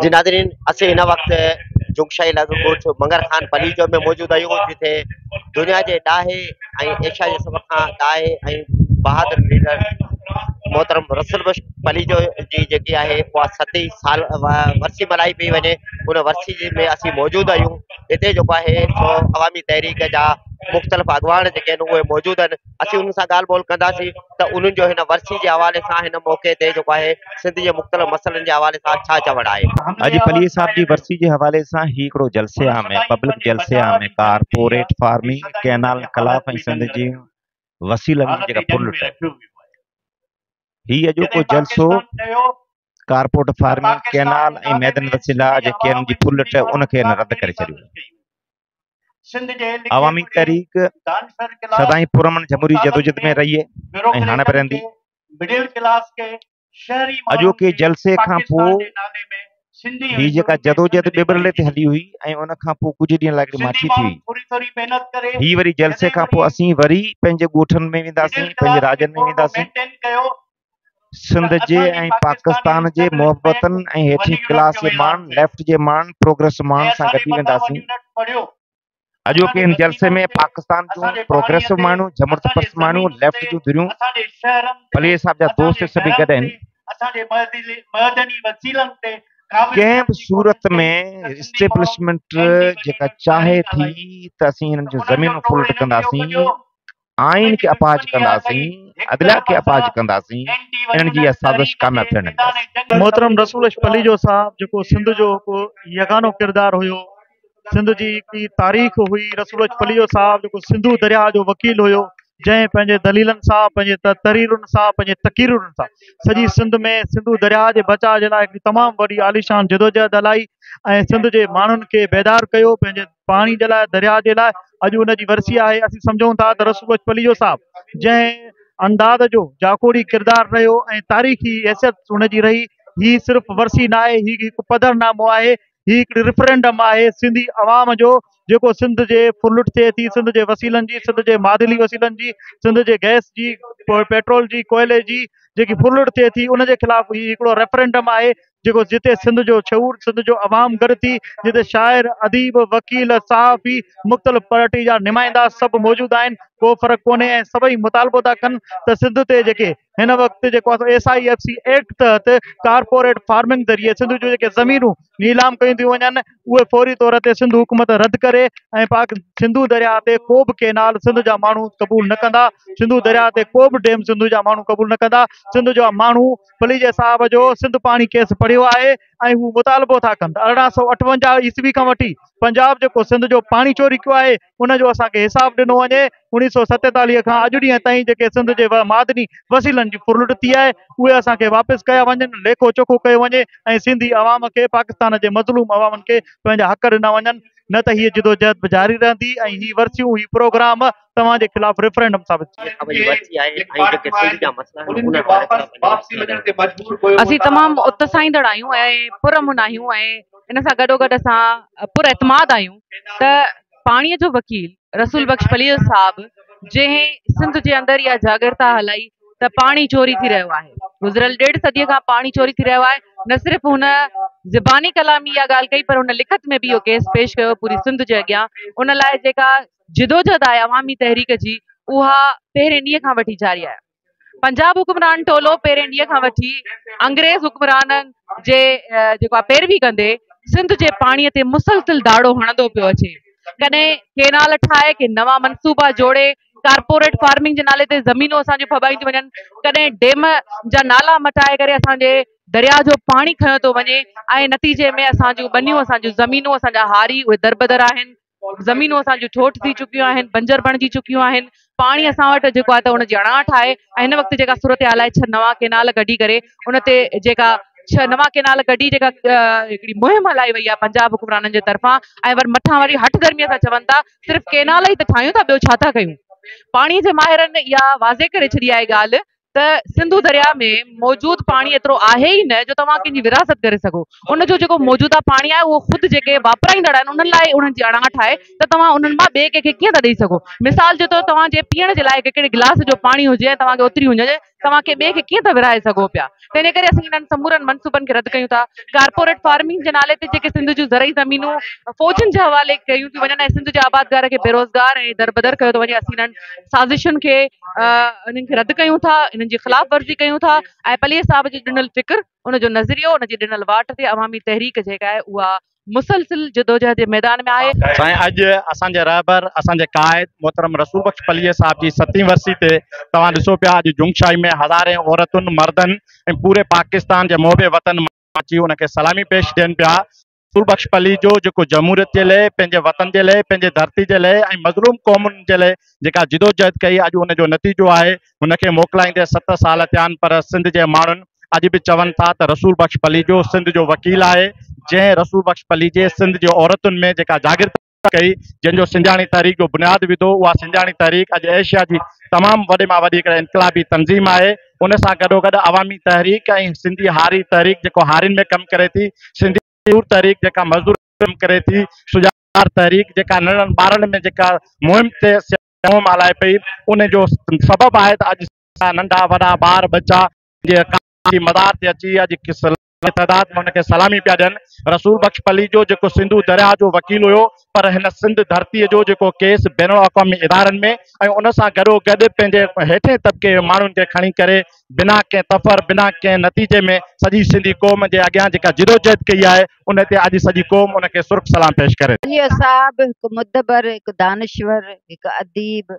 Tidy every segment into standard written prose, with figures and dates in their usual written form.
जी नाज़रीन, असीं हिन वक़्तु जुगशाही लागोट मंगर खान पलीजो में मौजूद आहियूं, जिथे दुनिया के ॾाहे ऐं एशिया के सब खां ॾाहे ऐं बहादुर लीडर मोहतरम रसूल बख्श पलीजो जी जेकी आहे उहा 7 साल वर्सी मल्हाई पई वञे। उन वर्सी में असीं मौजूद आहियूं। हिते जेको आहे सो अवामी तहरीक जा मुख़्तलिफ़ अॻवान जेके आहिनि उहे मौजूद आहिनि। असीं उन्हनि सां ॻाल्हि ॿोल कंदासीं त उन्हनि जो हिन वर्सी जे हवाले सां हिन मौक़े ते जेको आहे सिंध जे मुख़्तलिफ़ मसइलनि जे हवाले सां छा चवणु आहे। अॼु पलीह साहब जी वर्सी के हवाले से हिकिड़ो जलसे में पब्लिक जलसे में कारपोरेट फार्मिंग कैनाल कलाफ ऐं सिंध जी वसीलनि जी जेका फुल ही अॼोको जलसो कारपोरेट फार्मिंग कैनाल ऐं मैदन वसीला जेके आहिनि जी फुल उनखे रद्द करे छॾियो। अवामी तहरीक सदाई पुरमन जमहूरी जदोजहद में रही है ऐं हाणे बि रहंदी। अॼोके जलसे खां पोइ ही जेका जदोजहद ॿिबरले ते हली हुई ऐं उन खां पोइ कुझु ॾींहं लाइ माठी थी हुई। ही वरी जलसे खां पोइ असीं वरी पंहिंजे ॻोठनि में वेंदासीं, पंहिंजे राज्यनि में वेंदासीं। सिंध जे ऐं पाकिस्तान जे मोहब्बतन ऐं हेठी क्लास जे मान, लेफ्ट जे मान, प्रोग्रेस मान सां गॾी वेंदासीं। अॼोके इन जलसे में पाकिस्तान जो प्रोग्रेसिव माण्हू, जमहूरत पसंद माण्हू, लेफ्ट जूं धुरियूं, पलीह साहब जा दोस्त सभी गॾु आहिनि। कंहिं बि सूरत में इस्टेब्लिशमेंट जेका चाहे थी त असीं हिननि जो ज़मीन फुलट कंदासीं, आइन के अपाज कंदासीं, अदलिया के अपाज कंदासीं। इन्हनि जी साज़िश कामयाब थियण ॾींदासीं। मोहतरम रसूल बख्श पलीजो साहब जेको सिंध जो यगानो किरदार हुयो, सिंध जी की तारीख़ हुई। रसूल बख्श पलीजो साहब जेको सिंधु दरिया जो वकील हुयो, जंहिं पंहिंजे दलीलनि सां, पंहिंजे तहरीरुनि सां, पंहिंजे तकीरुनि सां सॼी सिंध में सिंधु दरिया जे बचाव जे लाइ हिकिड़ी तमामु वॾी आलीशान जदोजहद हलाई ऐं सिंध जे माण्हुनि खे बेदार कयो पंहिंजे पाणी जे लाइ, दरिया जे लाइ। अॼु उनजी वर्सी आहे। असीं सम्झूं था त रसूल बख्श पलीजो साहब जंहिं अंदाज़ जो जाकोड़ी किरदार रहियो ऐं तारीख़ी हैसियत हुनजी रही, ही सिर्फ़ु वर्सी न आहे, ही हिकु पधरनामो आहे, ही हिकिड़ी रेफरेंडम आहे सिंधी अवाम जो, जेको सिंध जे फुलुट थिए थी, सिंध जे वसीलनि जी, सिंध जे मादली वसीलनि जी, सिंध जे गैस जी, पेट्रोल जी, कोयले जी जेकी फुलुट थिए थी, उन जे ख़िलाफ़ ही हिकिड़ो रेफरेंडम आहे जेको जिते सिंध जो शऊर, सिंध जो अवाम गॾु थी, जिते शाइर, अदीब, वकील, सहाफ़ी, मुख़्तलिफ़ पार्टी जा नुमाइंदा सभु मौजूद आहिनि। को फ़र्क़ु कोन्हे ऐं सभई मुतालबो था कनि त सिंध ते जेके हिन वक़्तु जेको SIFC एक्ट तहत कारपोरेट फार्मिंग ज़रिए सिंध जूं जेके ज़मीनूं नीलाम कयूं थियूं वञनि, उहे फौरी तौर ते सिंध हुकूमत रद्द करे ऐं सिंधु दरिया ते को बि केनाल सिंध जा माण्हू क़बूल न कंदा, सिंधु दरिया ते को बि डेम सिंध जा माण्हू क़बूल न कंदा। सिंध जा माण्हू पलीजे साहब जो सिंध पाणी केस पढ़ियो आहे ऐं हू मुतालबो था कनि 1858 ईस्वी खां वठी पंजाब जेको सिंध जो पाणी चोरी कयो आहे उनजो असांखे हिसाब ॾिनो वञे। 1947 खां अॼु ॾींहं ताईं जेके सिंध जे मादनी वसीलनि जी फुलुट थी आहे उहे असांखे वापसि कया वञनि, लेखो चोखो कयो वञे ऐं सिंधी अवाम खे, पाकिस्तान जे मज़लूम अवामनि खे पंहिंजा हक़ ॾिना वञनि, न त हीअ जदोजहद जारी रहंदी ऐं ही वर्सियूं, ही प्रोग्राम तव्हांजे ख़िलाफ़ रेफरेंडम साबित असीं तमामु उत्साहींदड़ आहियूं ऐं पुरअमन आहियूं ऐं इन सां गॾोगॾु असां पुरएतमाद आहियूं त पाणीअ जो वकील रसूल बख्श पलीजो साहब जंहिं सिंध जे अंदरि इहा जागरता हलाई त पाणी चोरी थी रहियो आहे, गुज़िरियल 1.5 सदीअ खां पाणी चोरी थी रहियो आहे। न सिर्फ़ु हुन ज़बानी कलामी इहा ॻाल्हि कई, पर हुन लिखत में बि इहो केस पेश कयो पूरी सिंध जे अॻियां। उन लाइ जेका जिदोजहद आहे अवामी तहरीक जी, उहा पहिरें ॾींहं खां वठी जारी आहे। पंजाब हुक्मरान टोलो पहिरें ॾींहं खां वठी अंग्रेज़ हुक्मराननि जे जेको आहे पैरवी कंदे सिंध जे पाणीअ ते मुसलसिल दाड़ो हणंदो पियो अचे। कॾहिं केनाल ठाहे के नवां मनसूबा जोड़े कारपोरेट फार्मिंग जे नाले ते ज़मीनूं असांजूं फबाई थी वञनि, कॾहिं डेम जा नाला मटाए करे असांजे दरिया जो पाणी खयो थो वञे ऐं नतीजे में असांजूं ॿनियूं, असांजूं ज़मीनूं, असांजा हारी उहे दरबदर आहिनि, ज़मीनूं असांजूं ठोठ थी चुकियूं आहिनि, बंजर बणिजी चुकियूं आहिनि। पाणी असां वटि जेको आहे त हुनजी अणाहठ आहे ऐं हिन वक़्तु जेका सूरत हाल आहे 6 नवां केनाल कढी करे उन ते जेका 6 नवां केनाल कढी जेका हिकिड़ी मुहिम हलाई वई आहे पंजाब हुक्मराननि जे तरफ़ां ऐं वरी मथां वरी हठ धर्मीअ सां चवनि था सिर्फ़ु केनाल ई त ठाहियूं था, ॿियो छा था कयूं। पाणी जे माहिरनि इहा वाज़े करे छॾी आहे ॻाल्हि त सिंधु दरिया में मौजूद पाणी एतिरो आहे ई न जो तव्हां कंहिंजी विरासत करे सघो। उनजो जेको मौजूदा पाणी आहे उहो ख़ुदि जेके वापराईंदड़ आहिनि उन्हनि लाइ उन्हनि जी अणाहठ आहे त तव्हां उन्हनि मां ॿिए कंहिंखे कीअं था ॾेई सघो। मिसाल जे तौरु तव्हां जे पीअण जे लाइ हिकिड़े गिलास जो पाणी हुजे ऐं तव्हांखे ओतिरी हुजे तव्हांखे ॿिए खे कीअं था विराए सघो पिया। त इन करे असीं इन्हनि समूरनि मनसूबनि खे रद्द कयूं था। कारपोरेट फार्मिंग जे नाले ते जेके सिंध जूं ज़रई ज़मीनूं फ़ौजनि जे हवाले कयूं थियूं वञनि ऐं सिंध जे आबादगार खे बेरोज़गार ऐं दरबदर कयो थो वञे, असीं इन्हनि साज़िशुनि खे इन्हनि खे रद्द कयूं था, इन्हनि जी ख़िलाफ़ वर्ज़ी कयूं था ऐं पलीअ साहिब जो ॾिनल फ़िक्र, उनजो नज़रियो, उनजी ॾिनल वाट ते अवामी तहरीक जेका आहे उहा मुसलसिल जदोजहद जे मैदान में आहे। साईं, अॼु असांजे रहबर, असांजे क़ाइद मोहतरम रसूल बख्श पलीअ साहिब जी 7वीं वरसी ते तव्हां ॾिसो पिया अॼु जुंगशाही में हज़ारे औरतुनि मर्दनि ऐं पूरे पाकिस्तान जे मोहबे वतन मां अची उनखे सलामी पेश ॾियनि पिया। रसूल बख्श पली जो जेको जमहूरियत जे लाइ, पंहिंजे वतन जे लाइ, पंहिंजे धरती जे लाइ ऐं मज़लूम क़ौमुनि जे लाइ जेका जिदोजहद कई, अॼु उनजो नतीजो आहे। हुनखे मोकिलाईंदे 7 साल थिया आहिनि, पर सिंध जे माण्हुनि अॼु बि चवनि था त रसूल बख्श पली जो सिंध जो वकील आहे, जंहिं रसूल बख्श पली जे सिंध जो औरतुनि में जेका जागृति कई, जंहिंजो सिंजाणी तहरीक जो बुनियादु विधो, उहा सिंजाणी तहरीक अॼु एशिया जी तमामु वॾे मां वॾी हिकिड़े इनक़लाबी तंज़ीम आहे। उन सां गॾोगॾु अवामी तहरीक ऐं सिंधी हारी तहरीक जेको हारियुनि में कमु करे थी, सिंधी मज़दूर तहरीक जेका मज़दूर कमु करे थी, सुजाॻ तहरीक जेका नंढनि ॿारनि में जेका मुहिम ते मुहिम हलाए पई, उन जो सबबु आहे त अॼु नंढा वॾा ॿार बच्चा जे मदार ते अची अॼु तइदाद में उनखे सलामी पिया ॾियनि। रसूल बख्श पली जो जेको सिंधु दरिया जो वकील हुयो, पर हिन सिंध धरतीअ जो जेको केस बैन अक़वामी इदारनि में ऐं उन सां गॾो गॾु पंहिंजे हेठे तबिके माण्हुनि खे खणी करे बिना कंहिं तफ़र, बिना कंहिं नतीजे में सॼी सिंधी क़ौम जे अॻियां जेका जिदोजहद कई आहे, उन ते अॼु सॼी क़ौम उनखे सुर्ख़ सलाम पेश करे। पलीअ साहिब हिकु मुदबर, हिकु दानिश्वर, हिकु अदीब,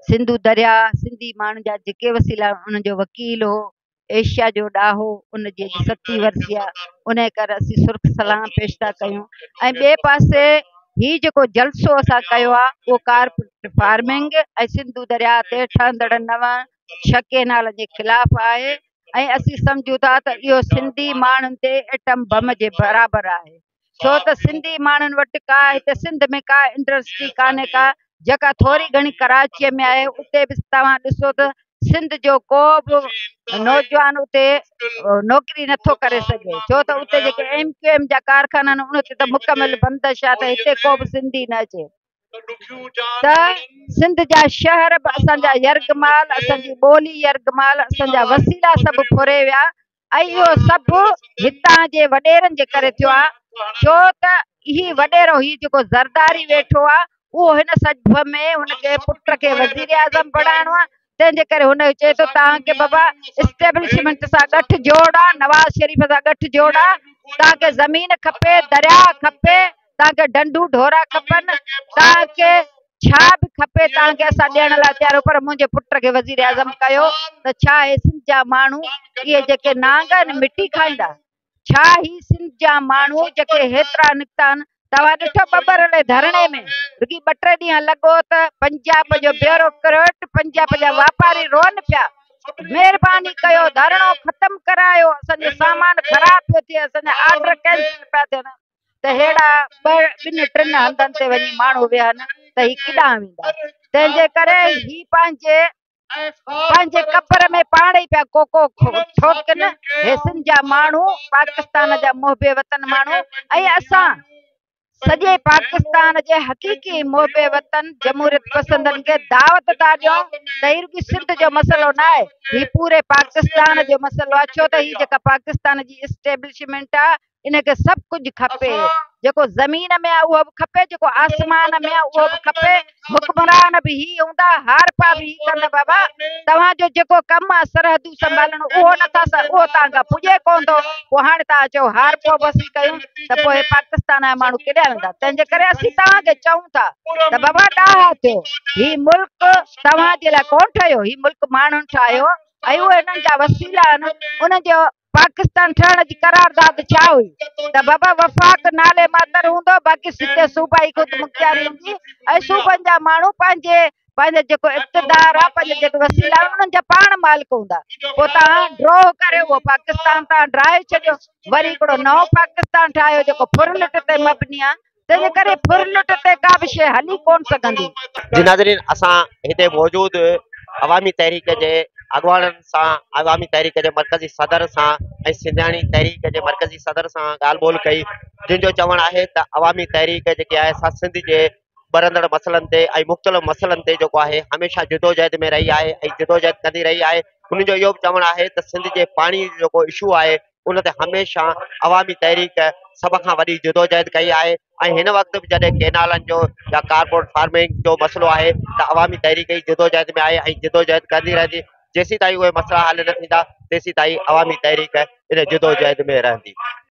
सिंधु दरिया, सिंधी माण्हुनि जा जेके वसीला उनजो वकील हो, एशिया जो ॾाहो, उनजी 7वीं वरसी आहे, उन करे असीं सुर्ख़ सलाम पेश था कयूं। ऐं ॿिए पासे ही जेको जलसो असां कयो आहे, उहो कारपोरेट फार्मिंग ऐं सिंधु दरिया ते ठहंदड़ 9 छके नाल जे ख़िलाफ़ आहे ऐं असीं सम्झूं था त इहो सिंधी माण्हुनि ते एटम बम जे बराबरि आहे। छो त सिंधी माण्हुनि वटि का हिते सिंध में का इंडस्ट्री कान्हे का, जेका थोरी घणी कराचीअ में आहे, उते बि तव्हां ॾिसो त सिंध जो को बि नौजवान उते नौकिरी नथो करे सघे, छो त उते जेके MQM जा कारखाना आहिनि उन ते त मुकमल बंदिश आहे, त हिते को बि सिंधी न अचे। त सिंध जा शहर बि असांजा यर्गमाल, असांजी ॿोली यर्गमाल, असांजा वसीला सभु फुरे विया ऐं इहो सभु हितां जे वॾेरनि जे करे थियो आहे। छो त ही वॾेरो ही जेको ज़रदारी वेठो आहे, उहो हिन सॼ में हुनखे पुट खे वज़ीर आज़म बणाइणो आहे, तंहिंजे करे हुन चए थो तव्हांखे बाबा इस्टेब्लिशमेंट सां गठु जोड़ आहे, नवाज़ शरीफ़ सां गठु जोड़ आहे, तव्हांखे ज़मीन खपे, दरिया खपे, तव्हांखे डंडू ढोरा खपनि, तव्हांखे छा बि खपे तव्हांखे असां ॾियण लाइ तयार आहियूं, पर मुंहिंजे पुट खे वज़ीर आज़म कयो त छा हे सिंध जा माण्हू इहे जेके नांग आहिनि मिटी खाईंदा? छा ही सिंध जा माण्हू जेके हेतिरा निकिता आहिनि, तव्हां ॾिठो बबरले धरणे में रुॻी 2-3 ॾींहं लॻो त पंजाब जो ब्यूरोक्रेट, पंजाब जा वापारी रोन पिया, महिरबानी कयो धरणो ख़तम करायो, असांजो सामान ख़राब पियो थिए, असांजा ऑर्डर कैंसिल पिया थियनि। त हेड़ा 2-3 हंधनि ते वञी माण्हू विहनि त ही किॾां वेंदा? तंहिंजे करे ही पंहिंजे कबर में पाण ई पिया कोको ठोकनि। हे सिंध जा माण्हू, पाकिस्तान जा मोहबे वतन माण्हू ऐं असां सॼे पाकिस्तान जे हक़ीक़ी मोहबे वतन जमहूरियत पसंदनि खे दावत था ॾियूं त ही रुॻी सिंध जो मसइलो न आहे, ही पूरे पाकिस्तान जो मसइलो आहे। छो त ही जेका पाकिस्तान जी इस्टेब्लिशमेंट आहे, इनखे सभु कुझु खपे, जेको ज़मीन में आहे उहो बि खपे, जेको आसमान में आहे उहो बि खपे। हुक्मरान बि ही हूंदा, हारपा बि ही कंदा। बाबा तव्हांजो जेको कमु आहे सरहदूं संभालणो, उहो नथा, उहो तव्हां खां पुॼे कोन थो, पोइ हाणे तव्हां चओ हारपो बसी कयूं, त पोइ पाकिस्तान जा माण्हू केॾा वेंदा? तंहिंजे करे असीं तव्हांखे चऊं था त बाबा ॾाहा थियो, ही मुल्क तव्हांजे लाइ कोन ठहियो, ही मुल्क माण्हुनि ठाहियो ऐं उहे हिननि जा वसीला आहिनि। उनजो पाकिस्तान ठहण जी करारदाद छा हुई? त बाबा वफ़ाक़ नाले मातर हूंदो, बाक़ी सिधे सूबाई ख़ुदि मुख्तियारी हूंदी ऐं सूबनि जा माण्हू पंहिंजे जेको इक़्तिदार आहे, पंहिंजे जेके वसीला आहिनि, उन्हनि जा पाण मालिक हूंदा। पोइ तव्हां ड्रॉ करे उहो पाकिस्तान तव्हां ड्राहे छॾियो, वरी हिकिड़ो नओं पाकिस्तान ठाहियो जेको फुरलुट ते मबनी आहे। तंहिंजे करे फुरलुट ते का बि शइ हली कोन सघंदी। जी नाज़रीन, असां हिते मौजूद अवामी तहरीक जे अॻवाननि सां, अवामी तहरीक जे मरकज़ी सदर सां ऐं सिंधियाणी तहरीक जे मरकज़ी सदर सां ॻाल्हि ॿोल कई, जिन जो चवणु आहे त अवामी तहरीक जेकी आहे असां सिंध जे बरंदड़ मसइलनि ते ऐं मुख़्तलिफ़ मसइलनि ते जेको आहे हमेशह जिदोजहद में रही आहे ऐं जिदोजहद कंदी रही आहे। उन जो इहो बि चवणु आहे त सिंध जे पाणी जो जेको इशू आहे उन ते हमेशह अवामी तहरीक सभ खां वॾी जिदोजहद कई आहे। ऐं हिन वक़्तु बि जॾहिं केनालनि जो या कार्पोरेट फार्मिंग जो मसइलो आहे त अवामी तहरीक ई जिदोजहद में आहे ऐं जिदोजहद कंदी रहंदी। जेसीं ताईं उहे मसइला हल न थींदा तेसीं ताईं अवामी तहरीक इन जिदोजहद में रहंदी।